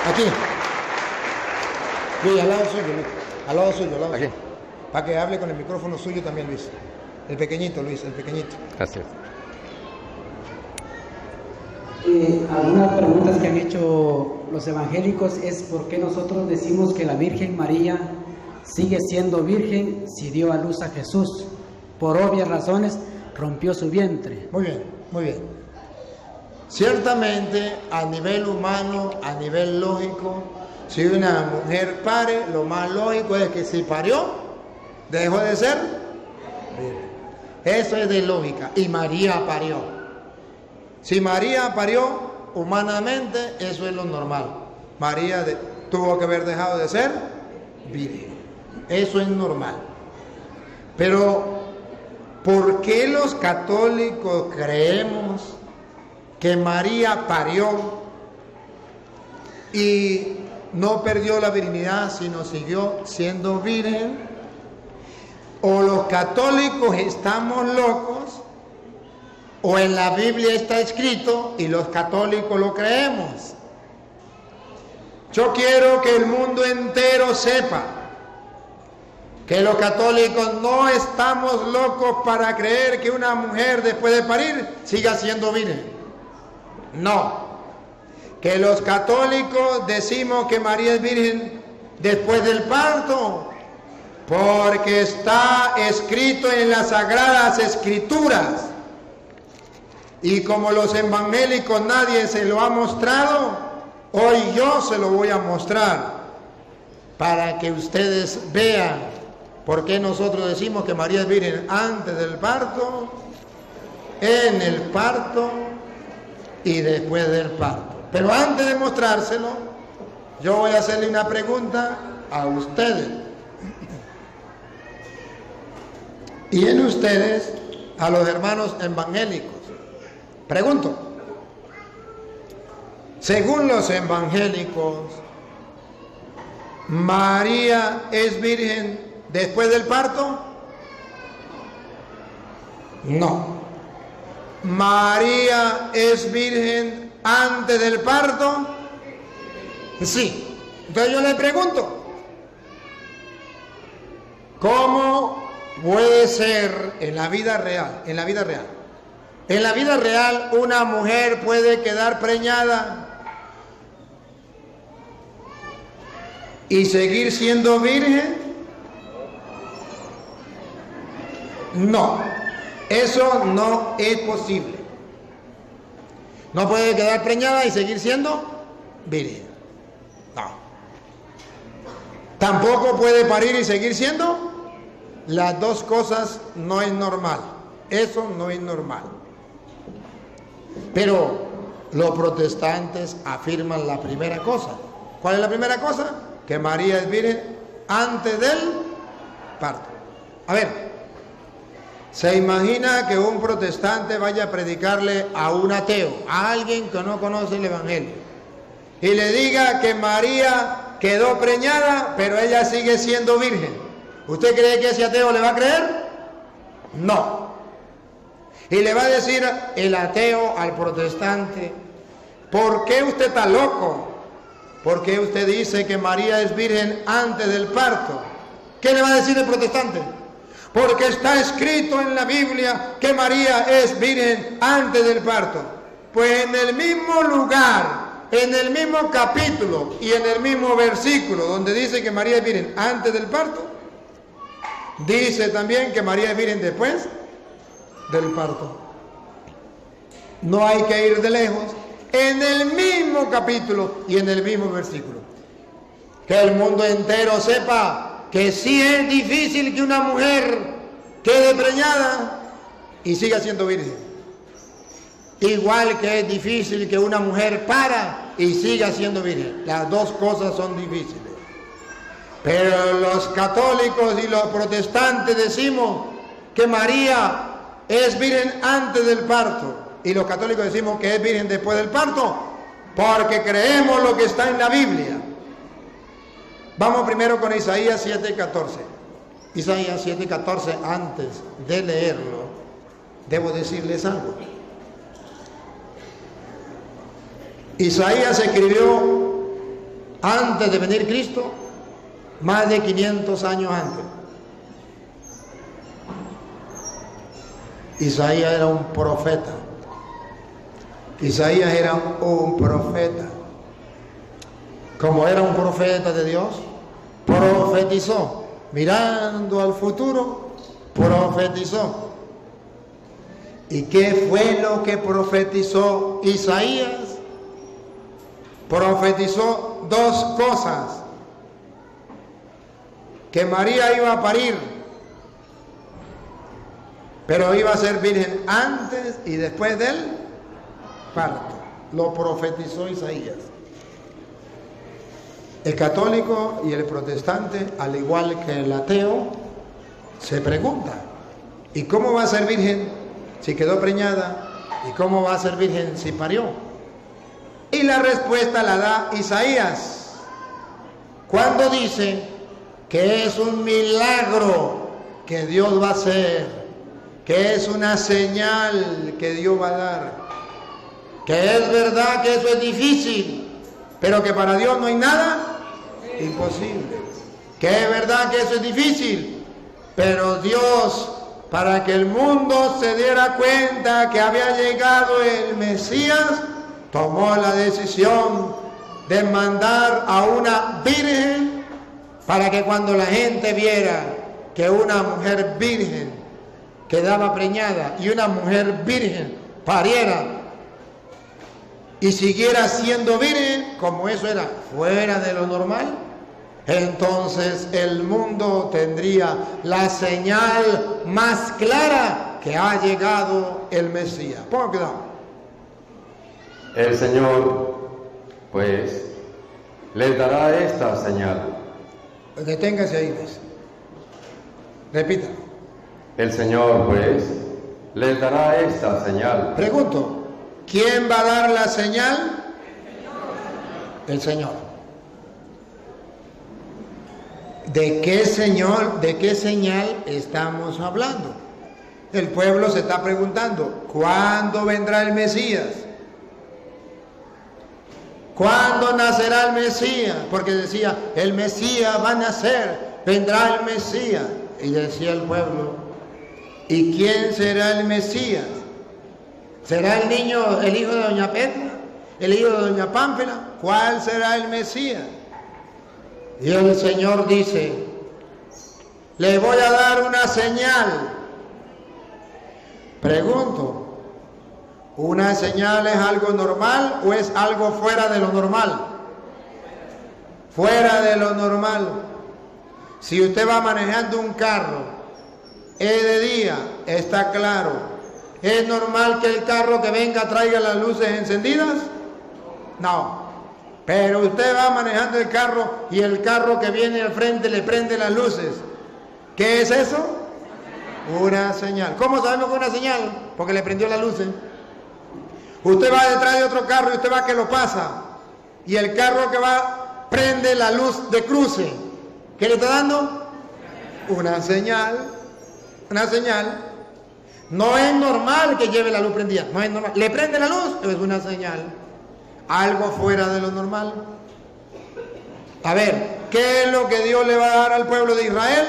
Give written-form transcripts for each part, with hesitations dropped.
Aquí. Luis, al lado suyo, Luis. Al lado suyo, al lado Aquí. suyo. Para que hable con el micrófono suyo también, Luis. El pequeñito, Luis, el pequeñito. Gracias. Algunas preguntas que han hecho los evangélicos es por qué nosotros decimos que la Virgen María sigue siendo virgen si dio a luz a Jesús. Por obvias razones rompió su vientre. Muy bien, muy bien. Ciertamente, a nivel humano, a nivel lógico, si una mujer pare, lo más lógico es que si parió, dejó de ser virgen. Eso es de lógica. Y María parió. Si María parió, humanamente, eso es lo normal. María tuvo que haber dejado de ser virgen. Eso es normal. Pero, ¿por qué los católicos creemos que María parió y no perdió la virginidad, sino siguió siendo virgen? O los católicos estamos locos, o en la Biblia está escrito y los católicos lo creemos. Yo quiero que el mundo entero sepa que los católicos no estamos locos para creer que una mujer después de parir siga siendo virgen. No. Que los católicos decimos que María es virgen después del parto, porque está escrito en las Sagradas Escrituras. Y como los evangélicos nadie se lo ha mostrado, hoy yo se lo voy a mostrar para que ustedes vean por qué nosotros decimos que María es virgen antes del parto, en el parto y después del parto. Pero antes de mostrárselo, yo voy a hacerle una pregunta a ustedes. Y en ustedes, a los hermanos evangélicos. Pregunto, según los evangélicos, ¿María es virgen después del parto? No. ¿María es virgen antes del parto? Sí. Entonces yo le pregunto, ¿cómo puede ser en la vida real? En la vida real. En la vida real, una mujer puede quedar preñada y seguir siendo virgen. No, eso no es posible. No puede quedar preñada y seguir siendo virgen. No. Tampoco puede parir y seguir siendo. Las dos cosas no es normal. Eso no es normal. Pero los protestantes afirman la primera cosa. ¿Cuál es la primera cosa? Que María es virgen antes del parto. A ver, ¿se imagina que un protestante vaya a predicarle a un ateo, a alguien que no conoce el evangelio, y le diga que María quedó preñada, pero ella sigue siendo virgen? ¿Usted cree que ese ateo le va a creer? No. Y le va a decir el ateo al protestante, ¿por qué usted está loco? ¿Por qué usted dice que María es virgen antes del parto? ¿Qué le va a decir el protestante? Porque está escrito en la Biblia que María es virgen antes del parto. Pues en el mismo lugar, en el mismo capítulo y en el mismo versículo donde dice que María es virgen antes del parto, dice también que María es virgen después del parto. No hay que ir de lejos, en el mismo capítulo y en el mismo versículo. Que el mundo entero sepa que sí es difícil que una mujer quede preñada y siga siendo virgen. Igual que es difícil que una mujer para y siga siendo virgen. Las dos cosas son difíciles. Pero los católicos y los protestantes decimos que María es virgen antes del parto, y los católicos decimos que es virgen después del parto, porque creemos lo que está en la Biblia. Vamos primero con Isaías 7:14. Isaías 7:14, antes de leerlo, debo decirles algo. Isaías escribió antes de venir Cristo, más de 500 años antes. Isaías era un profeta. Isaías era un profeta. Como era un profeta de Dios, profetizó. Mirando al futuro, profetizó. ¿Y qué fue lo que profetizó Isaías? Profetizó dos cosas: que María iba a parir, pero iba a ser virgen antes y después del parto. Lo profetizó Isaías. El católico y el protestante, al igual que el ateo, se pregunta: ¿y cómo va a ser virgen si quedó preñada? ¿Y cómo va a ser virgen si parió? Y la respuesta la da Isaías, cuando dice que es un milagro que Dios va a hacer, que es una señal que Dios va a dar, que es verdad que eso es difícil, pero que para Dios no hay nada imposible. Que es verdad que eso es difícil, pero Dios, para que el mundo se diera cuenta que había llegado el Mesías, tomó la decisión de mandar a una virgen, para que cuando la gente viera que una mujer virgen quedaba preñada y una mujer virgen pariera y siguiera siendo virgen, como eso era fuera de lo normal, entonces el mundo tendría la señal más clara que ha llegado el Mesías. Ponga cuidado. El Señor, pues, les dará esta señal. Deténgase ahí, pues. Repita. El Señor, pues, les dará esta señal. Pregunto, ¿quién va a dar la señal? El Señor. ¿De qué Señor, de qué señal estamos hablando? El pueblo se está preguntando, ¿cuándo vendrá el Mesías? ¿Cuándo nacerá el Mesías? Porque decía, el Mesías va a nacer, vendrá el Mesías. Y decía el pueblo, ¿y quién será el Mesías? ¿Será el niño, el hijo de doña Petra? ¿El hijo de doña Pámpela? ¿Cuál será el Mesías? Y el Señor dice, le voy a dar una señal. Pregunto, ¿una señal es algo normal o es algo fuera de lo normal? Fuera de lo normal. Si usted va manejando un carro, es de día, está claro. ¿Es normal que el carro que venga traiga las luces encendidas? No. Pero usted va manejando el carro y el carro que viene al frente le prende las luces. ¿Qué es eso? Una señal. ¿Cómo sabemos que es una señal? Porque le prendió las luces. Usted va detrás de otro carro y usted va que lo pasa. Y el carro que va prende la luz de cruce. ¿Qué le está dando? Una señal. Una señal. No es normal que lleve la luz prendida. No es normal. ¿Le prende la luz? Es una señal. Algo fuera de lo normal. A ver, ¿qué es lo que Dios le va a dar al pueblo de Israel?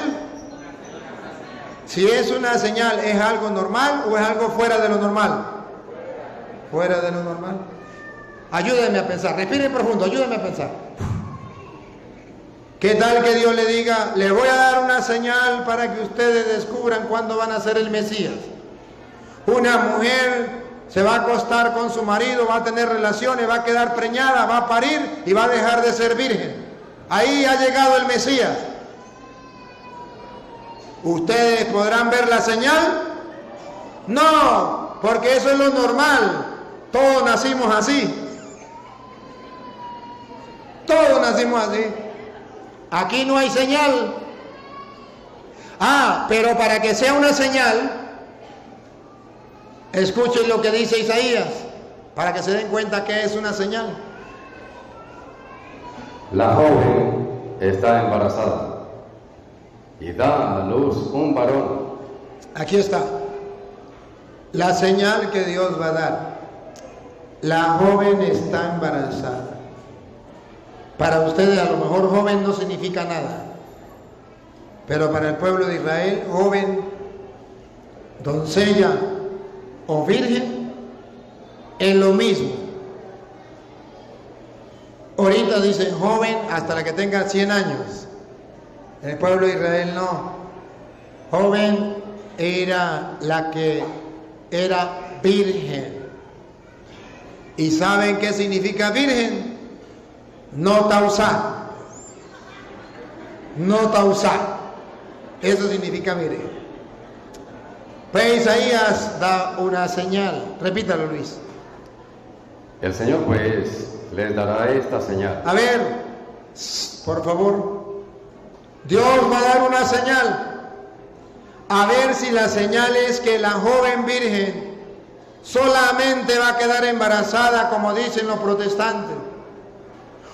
Si es una señal, ¿es algo normal o es algo fuera de lo normal? Fuera de lo normal. Ayúdenme a pensar, respire profundo, ayúdenme a pensar. ¿Qué tal que Dios le diga, le voy a dar una señal para que ustedes descubran cuándo van a ser el Mesías? Una mujer se va a acostar con su marido, va a tener relaciones, va a quedar preñada, va a parir y va a dejar de ser virgen. Ahí ha llegado el Mesías. ¿Ustedes podrán ver la señal? No, porque eso es lo normal. Todos nacimos así. Todos nacimos así. Aquí no hay señal. Pero para que sea una señal, escuchen lo que dice Isaías, para que se den cuenta que es una señal. La joven está embarazada y da a luz un varón. Aquí está la señal que Dios va a dar. La joven está embarazada. Para ustedes a lo mejor joven no significa nada, pero para el pueblo de Israel, joven, doncella o virgen es lo mismo. Ahorita dicen joven hasta la que tenga 100 años. En el pueblo de Israel no. Joven era la que era virgen. ¿Y saben qué significa virgen? No tausá. No tausá. Eso significa virgen. Pues Isaías da una señal. Repítalo, Luis. El Señor pues les dará esta señal. A ver, por favor. Dios va a dar una señal. A ver si la señal es que la joven virgen solamente va a quedar embarazada, como dicen los protestantes.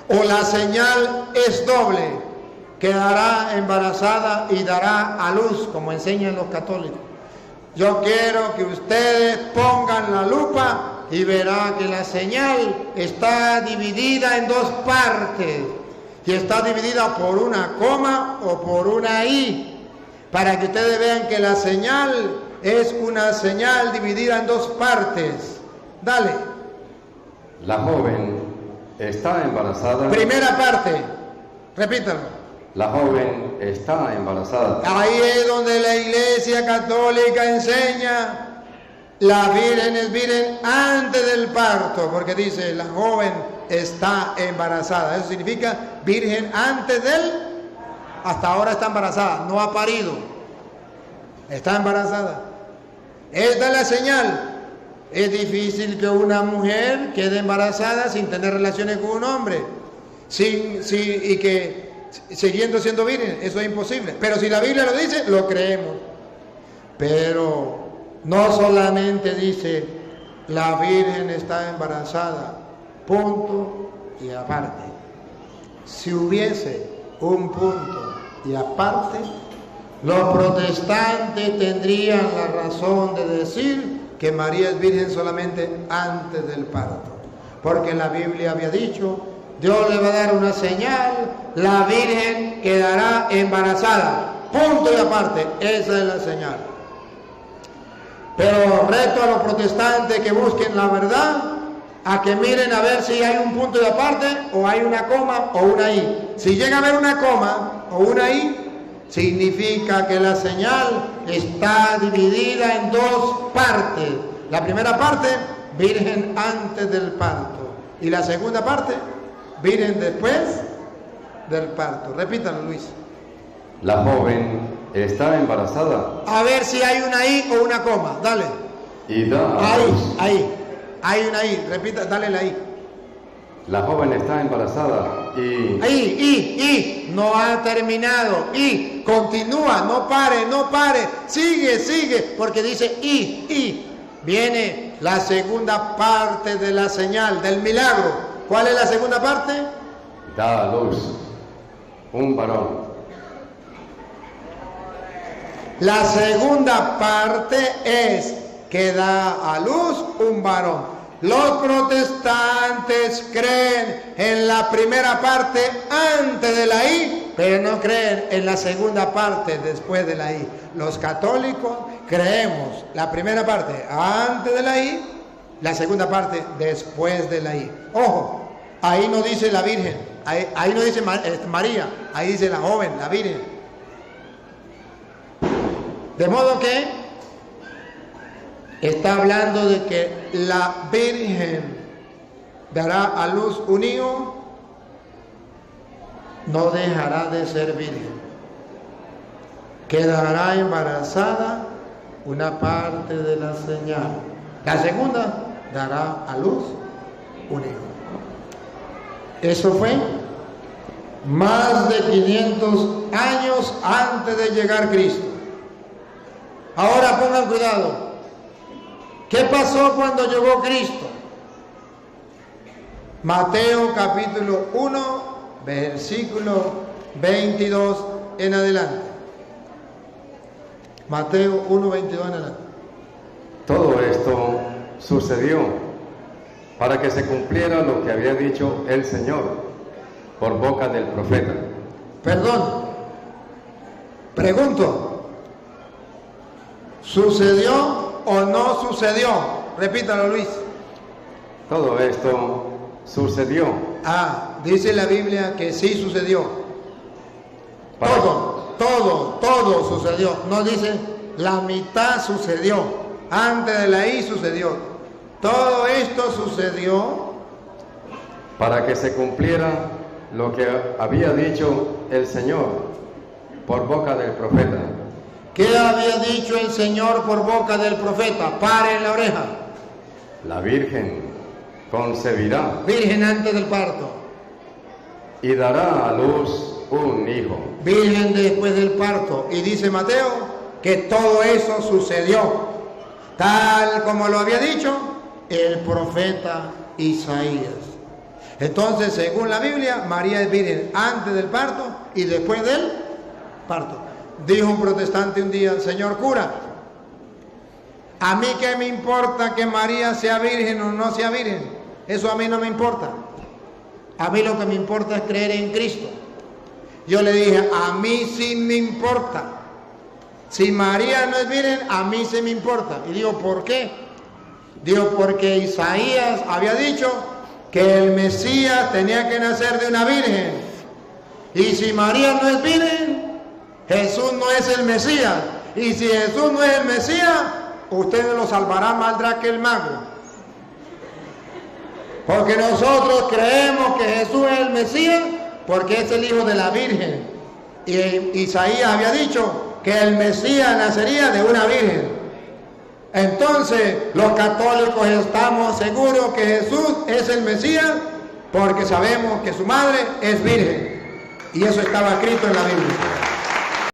O la señal es doble, quedará embarazada y dará a luz, como enseñan los católicos. Yo quiero que ustedes pongan la lupa y verá que la señal está dividida en dos partes. Y está dividida por una coma o por una i, para que ustedes vean que la señal es una señal dividida en dos partes. Dale. La joven está embarazada. Primera parte, repítalo. La joven está embarazada. Ahí es donde la Iglesia Católica enseña la virgen es virgen antes del parto, porque dice la joven está embarazada. Eso significa virgen antes del... Hasta ahora está embarazada, no ha parido. Está embarazada. Esta es la señal. Es difícil que una mujer quede embarazada sin tener relaciones con un hombre, y que siguiendo siendo virgen. Eso es imposible. Pero si la Biblia lo dice, lo creemos. Pero no solamente dice la virgen está embarazada, punto y aparte. Si hubiese un punto y aparte, los protestantes tendrían la razón de decir que María es virgen solamente antes del parto, porque la Biblia había dicho, Dios le va a dar una señal, la virgen quedará embarazada, punto y aparte. Esa es la señal. Pero reto a los protestantes que busquen la verdad, a que miren a ver si hay un punto y aparte, o hay una coma o una i. Si llega a haber una coma o una i, significa que la señal está dividida en dos partes. La primera parte, virgen antes del parto, y la segunda parte, virgen después del parto. Repítalo, Luis. La joven está embarazada. A ver si hay una i o una coma. Dale. Y da a luz. Ahí. Hay una i. Repita, dale la i. La joven está embarazada y... I. No ha terminado. I. Continúa. No pare. Sigue. Porque dice i. Viene la segunda parte de la señal, del milagro. ¿Cuál es la segunda parte? Da a luz un varón. La segunda parte es que da a luz un varón. Los protestantes creen en la primera parte antes de la I, pero no creen en la segunda parte después de la I. Los católicos creemos la primera parte antes de la I, la segunda parte después de la I. Ojo, ahí no dice la Virgen, ahí no dice María, ahí dice la joven, la Virgen. De modo que está hablando de que la Virgen dará a luz un hijo, no dejará de ser virgen. Quedará embarazada una parte de la señal. La segunda dará a luz un hijo. Eso fue más de 500 años antes de llegar Cristo. Ahora pongan cuidado. ¿Qué pasó cuando llegó Cristo? Mateo capítulo 1, versículo 22 en adelante. Mateo 1, 22 en adelante. Todo esto sucedió para que se cumpliera lo que había dicho el Señor por boca del profeta. Perdón, pregunto, ¿sucedió o no sucedió? Repítalo, Luis. Todo esto sucedió. Dice la Biblia que sí sucedió. Todo sucedió. No dice la mitad sucedió. Antes de la I sucedió. Todo esto sucedió para que se cumpliera lo que había dicho el Señor por boca del profeta. ¿Qué había dicho el Señor por boca del profeta? Paren la oreja. La Virgen concebirá. Virgen antes del parto. Y dará a luz un hijo. Virgen después del parto. Y dice Mateo que todo eso sucedió, tal como lo había dicho el profeta Isaías. Entonces, según la Biblia, María es virgen antes del parto y después del parto. Dijo un protestante un día: señor cura, a mí qué me importa que María sea virgen o no sea virgen, eso a mí no me importa. A mí lo que me importa es creer en Cristo. Yo le dije: a mí sí me importa. Si María no es virgen, a mí sí me importa. Y digo: ¿por qué? Digo: porque Isaías había dicho que el Mesías tenía que nacer de una virgen. Y si María no es virgen, Jesús no es el Mesías. Y si Jesús no es el Mesías, ustedes lo salvará más que el mago. Porque nosotros creemos que Jesús es el Mesías porque es el hijo de la Virgen. Y Isaías había dicho que el Mesías nacería de una virgen. Entonces, los católicos estamos seguros que Jesús es el Mesías porque sabemos que su madre es virgen. Y eso estaba escrito en la Biblia.